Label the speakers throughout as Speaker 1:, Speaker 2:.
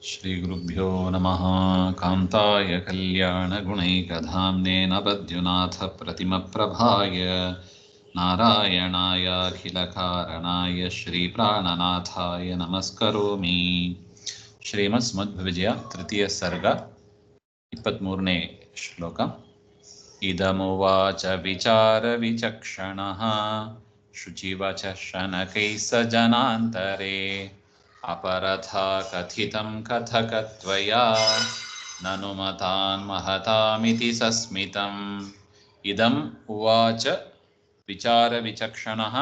Speaker 1: ಶ್ರೀಗುರುಭ್ಯೋ ನಮಃ. ಕಾಂತಾಯ ಕಲ್ಯಾಣಗುಣೈಕಧಾಮ್ನೇ ನಬದ್ಯುನಾಥ ಪ್ರತಿಮಪ್ರಭಾಯ ನಾರಾಯಣಾಯ ಅಖಿಲಕಾರಣಾಯ ಶ್ರೀಪ್ರಾಣನಾಥಾಯ ನಮಸ್ಕರೋಮಿ. ಶ್ರೀಮತ್ಸ್ಮಧ್ವಿಜಯ ತೃತೀಯ ಸರ್ಗ 23ನೇ ಶ್ಲೋಕ. ಇದಮುವಾಚ ವಿಚಾರ ವಿಚಕ್ಷಣಃ ಶುಚಿವಚ ಶನಕೈಃ ಸ ಜನಾಂತರೇ ಅಪರಥಾ ಕಥಿತಂ ಕಥಕತ್ವಯಾ ನನು ಮತಾನ್ ಮಹತಾಮಿತಿ ಸಸ್ಮಿತಂ. ಇದಂ ಉವಾಚ ವಿಚಾರ ವಿಚಕ್ಷಣಃ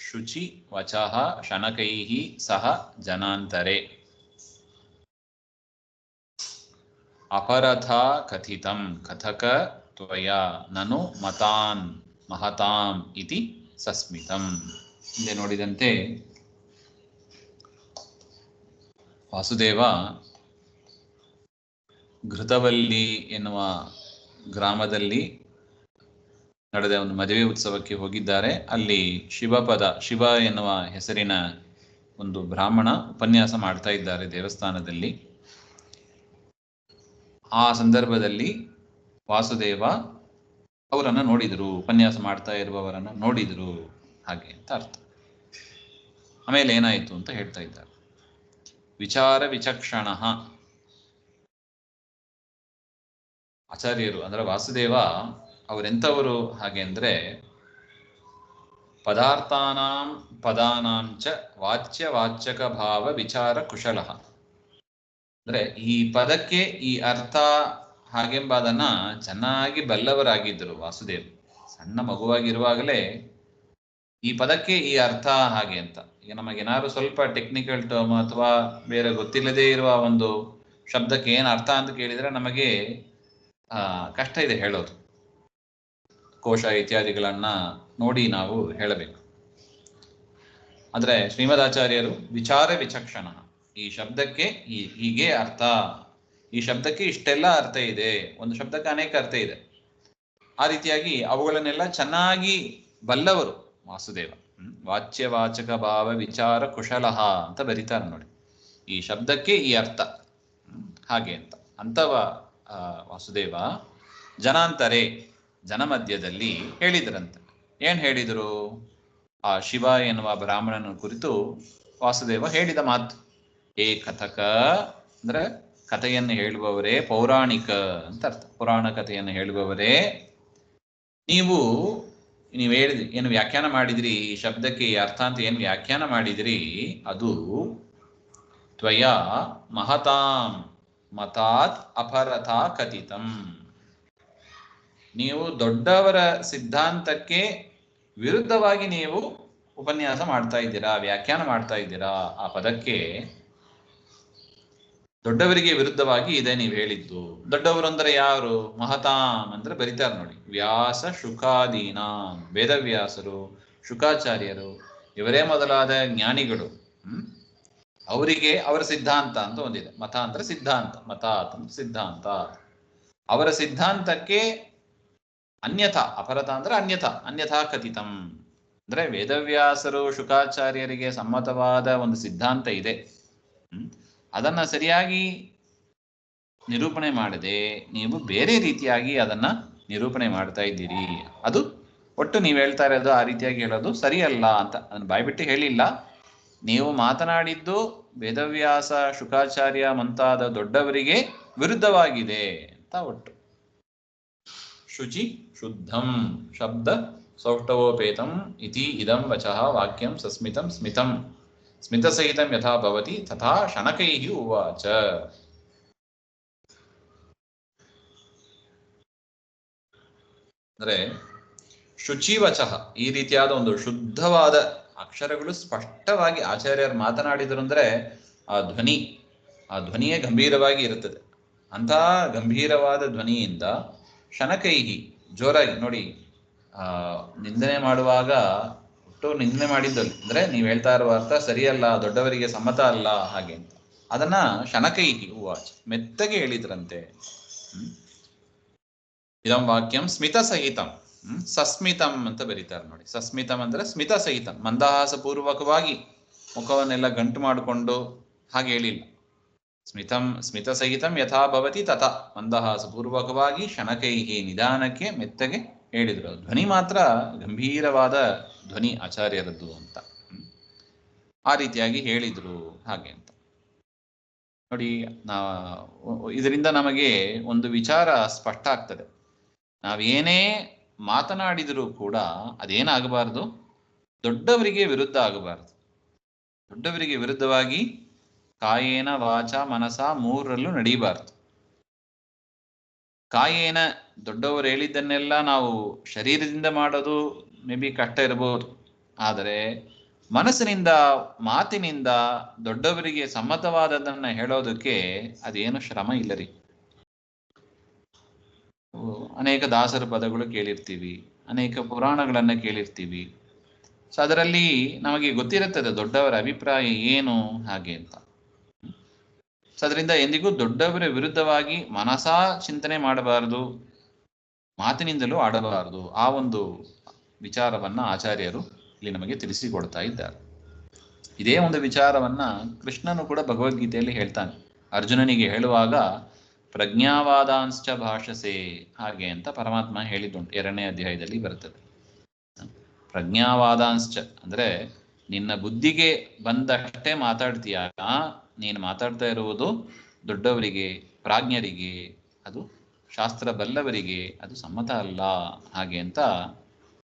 Speaker 1: ಶುಚಿ ವಚಃ ಶನಕೈಃ ಸಹ ಜನಾಂತರೆ ಅಪರಥಾ ಕಥಿತಂ ಕಥಕ ತ್ವಯಾ ನನು ಮತಾನ್ ಮಹತಾಂ ಇತಿ ಸಸ್ಮಿತಂ. ಹಿಂದೆ ನೋಡಿದಂತೆ ವಾಸುದೇವ ಘೃತವಲ್ಲಿ ಎನ್ನುವ ಗ್ರಾಮದಲ್ಲಿ ನಡೆದ ಒಂದು ಮದುವೆ ಉತ್ಸವಕ್ಕೆ ಹೋಗಿದ್ದಾರೆ. ಅಲ್ಲಿ ಶಿವ ಎನ್ನುವ ಹೆಸರಿನ ಒಂದು ಬ್ರಾಹ್ಮಣ ಉಪನ್ಯಾಸ ಮಾಡ್ತಾ ಇದ್ದಾರೆ ದೇವಸ್ಥಾನದಲ್ಲಿ. ಆ ಸಂದರ್ಭದಲ್ಲಿ ವಾಸುದೇವ ಅವರನ್ನು ನೋಡಿದರು, ಉಪನ್ಯಾಸ ಮಾಡ್ತಾ ಇರುವವರನ್ನು ನೋಡಿದರು, ಹಾಗೆ ಅಂತ ಅರ್ಥ. ಆಮೇಲೆ ಏನಾಯಿತು ಅಂತ ಹೇಳ್ತಾ ಇದ್ದಾರೆ. ವಿಚಾರ ವಿಚಕ್ಷಣ ಆಚಾರ್ಯರು ಅಂದ್ರೆ ವಾಸುದೇವ ಅವರೆಂಥವರು ಹಾಗೆ ಅಂದ್ರೆ ಪದಾರ್ಥಾನಾಂ ಪದಾನಾಂಚ ವಾಚ್ಯ ವಾಚಕ ಭಾವ ವಿಚಾರ ಕುಶಲಃ. ಅಂದ್ರೆ ಈ ಪದಕ್ಕೆ ಈ ಅರ್ಥ ಹಾಗೆಂಬುದನ್ನ ಚೆನ್ನಾಗಿ ಬಲ್ಲವರಾಗಿದ್ದರು ವಾಸುದೇವ್. ಸಣ್ಣ ಮಗುವಾಗಿರುವಾಗಲೇ ಈ ಪದಕ್ಕೆ ಈ ಅರ್ಥ ಹಾಗೆ ಅಂತ. ಈಗ ನಮಗೇನಾದ್ರು ಸ್ವಲ್ಪ ಟೆಕ್ನಿಕಲ್ ಟರ್ಮ್ ಅಥವಾ ಬೇರೆ ಗೊತ್ತಿಲ್ಲದೆ ಇರುವ ಒಂದು ಶಬ್ದಕ್ಕೆ ಏನು ಅರ್ಥ ಅಂತ ಕೇಳಿದರೆ ನಮಗೆ ಕಷ್ಟ ಇದೆ ಹೇಳೋದು. ಕೋಶ ಇತ್ಯಾದಿಗಳನ್ನ ನೋಡಿ ನಾವು ಹೇಳಬೇಕು. ಆದರೆ ಶ್ರೀಮದಾಚಾರ್ಯರು ವಿಚಾರ ವಿಚಕ್ಷಣ, ಈ ಶಬ್ದಕ್ಕೆ ಹೀಗೆ ಅರ್ಥ, ಈ ಶಬ್ದಕ್ಕೆ ಇಷ್ಟೆಲ್ಲ ಅರ್ಥ ಇದೆ, ಒಂದು ಶಬ್ದಕ್ಕೆ ಅನೇಕ ಅರ್ಥ ಇದೆ, ಆ ರೀತಿಯಾಗಿ ಅವುಗಳನ್ನೆಲ್ಲ ಚೆನ್ನಾಗಿ ಬಲ್ಲವರು ವಾಸುದೇವ. ವಾಚ್ಯವಾಚಕ ಭಾವ ವಿಚಾರ ಕುಶಲಃ ಅಂತ ಬರೀತಾರೆ ನೋಡಿ. ಈ ಶಬ್ದಕ್ಕೆ ಈ ಅರ್ಥ ಹಾಗೆ ಅಂತ ಅಂಥವ ವಾಸುದೇವ ಜನಾಂತರೆ ಜನಮಧ್ಯದಲ್ಲಿ ಹೇಳಿದ್ರಂತೆ. ಏನ್ ಹೇಳಿದರು? ಆ ಶಿವ ಎನ್ನುವ ಬ್ರಾಹ್ಮಣನ ಕುರಿತು ವಾಸುದೇವ ಹೇಳಿದ ಮಾತು. ಏ ಕಥಕ ಅಂದ್ರೆ ಕಥೆಯನ್ನು ಹೇಳುವವರೇ, ಪೌರಾಣಿಕ ಅಂತ ಅರ್ಥ. ಪುರಾಣ ಕಥೆಯನ್ನು ಹೇಳುವವರೇ, ನೀವು ಹೇಳಿದ್ರಿ, ಏನು ವ್ಯಾಖ್ಯಾನ ಮಾಡಿದ್ರಿ, ಈ ಶಬ್ದಕ್ಕೆ ಈ ಅರ್ಥ ಅಂತ ಏನು ವ್ಯಾಖ್ಯಾನ ಮಾಡಿದ್ರಿ, ಅದು ತ್ವಯಾ ಮಹತಾಂ ಮತಾತ್ ಅಪರಥಾ ಕಥಿತಂ. ನೀವು ದೊಡ್ಡವರ ಸಿದ್ಧಾಂತಕ್ಕೆ ವಿರುದ್ಧವಾಗಿ ನೀವು ಉಪನ್ಯಾಸ ಮಾಡ್ತಾ ಇದ್ದೀರಾ, ವ್ಯಾಖ್ಯಾನ ಮಾಡ್ತಾ ಇದ್ದೀರಾ. ಆ ಪದಕ್ಕೆ ದೊಡ್ಡವರಿಗೆ ವಿರುದ್ಧವಾಗಿ ಇದೆ ನೀವು ಹೇಳಿದ್ದು. ದೊಡ್ಡವರು ಅಂದ್ರೆ ಯಾರು? ಮಹತಾಂ ಅಂದ್ರೆ ಬರಿತಾರೆ ನೋಡಿ. ವ್ಯಾಸ ಶುಕಾದೀನಾಂ, ವೇದವ್ಯಾಸರು, ಶುಕಾಚಾರ್ಯರು, ಇವರೇ ಮೊದಲಾದ ಜ್ಞಾನಿಗಳು. ಅವರಿಗೆ ಅವರ ಸಿದ್ಧಾಂತ ಅಂತ ಒಂದಿದೆ. ಮತ ಅಂದ್ರೆ ಸಿದ್ಧಾಂತ, ಮತ ಅಂತ ಸಿದ್ಧಾಂತ. ಅವರ ಸಿದ್ಧಾಂತಕ್ಕೆ ಅನ್ಯಥಾ, ಅಪರತ ಅಂದ್ರೆ ಅನ್ಯಥಾ ಕಥಿತಂ ಅಂದ್ರೆ ವೇದವ್ಯಾಸರು ಶುಕಾಚಾರ್ಯರಿಗೆ ಸಮ್ಮತವಾದ ಒಂದು ಸಿದ್ಧಾಂತ ಇದೆ, ಅದನ್ನ ಸರಿಯಾಗಿ ನಿರೂಪಣೆ ಮಾಡದೆ ನೀವು ಬೇರೆ ರೀತಿಯಾಗಿ ಅದನ್ನ ನಿರೂಪಣೆ ಮಾಡ್ತಾ ಇದ್ದೀರಿ. ಅದು ಒಟ್ಟು ನೀವು ಹೇಳ್ತಾ ಇರೋದು ಆ ರೀತಿಯಾಗಿ ಹೇಳೋದು ಸರಿಯಲ್ಲ ಅಂತ. ಅದನ್ನ ಬಾಯ್ಬಿಟ್ಟು ಹೇಳಿಲ್ಲ, ನೀವು ಮಾತನಾಡಿದ್ದು ವೇದವ್ಯಾಸ ಶುಕಾಚಾರ್ಯ ಮುಂತಾದ ದೊಡ್ಡವರಿಗೆ ವಿರುದ್ಧವಾಗಿದೆ ಅಂತ ಒಟ್ಟು. ಶುಚಿ ಶುದ್ಧಂ ಶಬ್ದ ಸೌಷ್ಠವೋಪೇತಂ ಇತಿ ಇದಂ ವಚಃ ವಾಕ್ಯಂ ಸಸ್ಮಿತಂ ಸ್ಮಿತಂ ಸ್ಮಿತಸಹಿತಂ ಯಥಾ ಭವತಿ ತಥಾ ಶನಕೈಃ ಉವಾಚ. ಅಂದ್ರೆ ಶುಚಿವಚಃ, ಈ ರೀತಿಯಾದ ಒಂದು ಶುದ್ಧವಾದ ಅಕ್ಷರಗಳು ಸ್ಪಷ್ಟವಾಗಿ ಆಚಾರ್ಯರು ಮಾತನಾಡಿದರು ಅಂದ್ರೆ ಆ ಧ್ವನಿಯೇ ಗಂಭೀರವಾಗಿ ಇರುತ್ತದೆ. ಅಂಥ ಗಂಭೀರವಾದ ಧ್ವನಿಯಿಂದ ಶನಕೈಹಿ, ಜೋರಾಗಿ ನೋಡಿ, ನಿಂದನೆ ಮಾಡುವಾಗ ಒಟ್ಟು ನಿಂದನೆ ಮಾಡಿದ್ದಲ್ಲಿ ಅಂದ್ರೆ ನೀವು ಹೇಳ್ತಾ ಇರುವ ಅರ್ಥ ಸರಿಯಲ್ಲ, ದೊಡ್ಡವರಿಗೆ ಸಮ್ಮತ ಅಲ್ಲ ಹಾಗೆ ಅಂತ. ಅದನ್ನ ಶನಕೈಹಿ ಉವಾಚ, ಮೆತ್ತಗೆ ಹೇಳಿದ್ರಂತೆ. ಇದಂ ವಾಕ್ಯಂ ಸ್ಮಿತ ಸಹಿತಂ, ಸಸ್ಮಿತಂ ಅಂತ ಬರೀತಾರೆ ನೋಡಿ. ಸಸ್ಮಿತಂ ಅಂದ್ರೆ ಸ್ಮಿತ ಸಹಿತಂ, ಮಂದಹಾಸ ಪೂರ್ವಕವಾಗಿ ಮುಖವನ್ನೆಲ್ಲ ಗಂಟು ಮಾಡಿಕೊಂಡು ಹಾಗೆ ಹೇಳಿಲ್ಲ. ಸ್ಮಿತಸಹಿತಂ ಯಥಾ ಭವತಿ ತಥಾ ಮಂದಹಾಸಪೂರ್ವಕವಾಗಿ ಶನಕೈಹಿ ನಿಧಾನಕ್ಕೆ ಮೆತ್ತಗೆ ಹೇಳಿದರು. ಧ್ವನಿ ಮಾತ್ರ ಗಂಭೀರವಾದ ಧ್ವನಿ ಆಚಾರ್ಯರದ್ದು ಅಂತ. ಆ ರೀತಿಯಾಗಿ ಹೇಳಿದ್ರು ಹಾಗೆ ಅಂತ ನೋಡಿ. ಇದರಿಂದ ನಮಗೆ ಒಂದು ವಿಚಾರ ಸ್ಪಷ್ಟ ಆಗ್ತದೆ. ನಾವೇನೇ ಮಾತನಾಡಿದರೂ ಕೂಡ ಅದೇನಾಗಬಾರ್ದು, ದೊಡ್ಡವರಿಗೆ ವಿರುದ್ಧ ಆಗಬಾರ್ದು. ದೊಡ್ಡವರಿಗೆ ವಿರುದ್ಧವಾಗಿ ಕಾಯೇನ ವಾಚ ಮನಸ ಮೂರರಲ್ಲೂ ನಡೀಬಾರ್ದು. ಕಾಯೇನ ದೊಡ್ಡವರು ಹೇಳಿದ್ದನ್ನೆಲ್ಲ ನಾವು ಶರೀರದಿಂದ ಮಾಡೋದು ಮೇ ಬಿ ಕಷ್ಟ ಇರಬಹುದು, ಆದರೆ ಮನಸ್ಸಿನಿಂದ ಮಾತಿನಿಂದ ದೊಡ್ಡವರಿಗೆ ಸಮ್ಮತವಾದದನ್ನ ಹೇಳೋದಕ್ಕೆ ಅದೇನು ಶ್ರಮ ಇಲ್ಲ ರೀ. ಅನೇಕ ದಾಸರ ಪದಗಳು ಕೇಳಿರ್ತೀವಿ, ಅನೇಕ ಪುರಾಣಗಳನ್ನ ಕೇಳಿರ್ತೀವಿ. ಸೊ ಅದರಲ್ಲಿ ನಮಗೆ ಗೊತ್ತಿರುತ್ತದೆ ದೊಡ್ಡವರ ಅಭಿಪ್ರಾಯ ಏನು ಹಾಗೆ ಅಂತ. ಸೊ ಅದರಿಂದ ಎಂದಿಗೂ ದೊಡ್ಡವರ ವಿರುದ್ಧವಾಗಿ ಮನಸಾ ಚಿಂತನೆ ಮಾಡಬಾರದು, ಮಾತಿನಿಂದಲೂ ಆಡಬಾರದು. ಆ ಒಂದು ವಿಚಾರವನ್ನ ಆಚಾರ್ಯರು ಇಲ್ಲಿ ನಮಗೆ ತಿಳಿಸಿಕೊಡ್ತಾ ಇದ್ದಾರೆ. ಇದೇ ಒಂದು ವಿಚಾರವನ್ನ ಕೃಷ್ಣನು ಕೂಡ ಭಗವದ್ಗೀತೆಯಲ್ಲಿ ಹೇಳ್ತಾನೆ. ಅರ್ಜುನನಿಗೆ ಹೇಳುವಾಗ ಪ್ರಜ್ಞಾವಾದಾಂಶ್ಚ ಭಾಷಸೆ ಹಾಗೆ ಅಂತ ಪರಮಾತ್ಮ ಹೇಳಿದ್ದುಂಟು. 2ನೇ ಅಧ್ಯಾಯದಲ್ಲಿ ಬರ್ತದೆ. ಪ್ರಜ್ಞಾವಾದಾಂಶ್ಚ ಅಂದ್ರೆ ನಿನ್ನ ಬುದ್ಧಿಗೆ ಬಂದಷ್ಟೇ ಮಾತಾಡ್ತೀಯ, ನೀನು ಮಾತಾಡ್ತಾ ಇರುವುದು ದೊಡ್ಡವರಿಗೆ, ಪ್ರಾಜ್ಞರಿಗೆ, ಅದು ಶಾಸ್ತ್ರ ಬಲ್ಲವರಿಗೆ ಅದು ಸಮ್ಮತ ಅಲ್ಲ ಹಾಗೆ ಅಂತ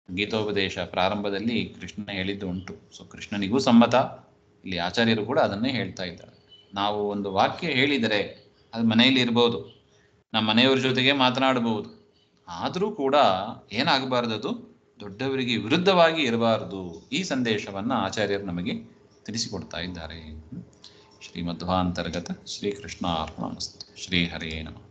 Speaker 1: ಗೀತೋಪದೇಶ ಪ್ರಾರಂಭದಲ್ಲಿ ಕೃಷ್ಣ ಹೇಳಿದ್ದು ಉಂಟು. ಸೊ ಕೃಷ್ಣನಿಗೂ ಸಮ್ಮತ, ಇಲ್ಲಿ ಆಚಾರ್ಯರು ಕೂಡ ಅದನ್ನೇ ಹೇಳ್ತಾ ಇದ್ದಾರೆ. ನಾವು ಒಂದು ವಾಕ್ಯ ಹೇಳಿದರೆ ಅದು ಮನೆಯಲ್ಲಿ ಇರ್ಬೋದು, ನಮ್ಮ ಮನೆಯವ್ರ ಜೊತೆಗೆ ಮಾತನಾಡಬಹುದು, ಆದರೂ ಕೂಡ ಏನಾಗಬಾರ್ದು, ಅದು ದೊಡ್ಡವರಿಗೆ ವಿರುದ್ಧವಾಗಿ ಇರಬಾರದು. ಈ ಸಂದೇಶವನ್ನ ಆಚಾರ್ಯರು ನಮಗೆ ತಿಳಿಸಿಕೊಡ್ತಾ ಇದ್ದಾರೆ. ಶ್ರೀಮಧ್ವಾಂತರ್ಗತ ಶ್ರೀಕೃಷ್ಣ ಅರ್ಪಣಮಸ್ತು. ಶ್ರೀ ಹರೇ ನಮಃ.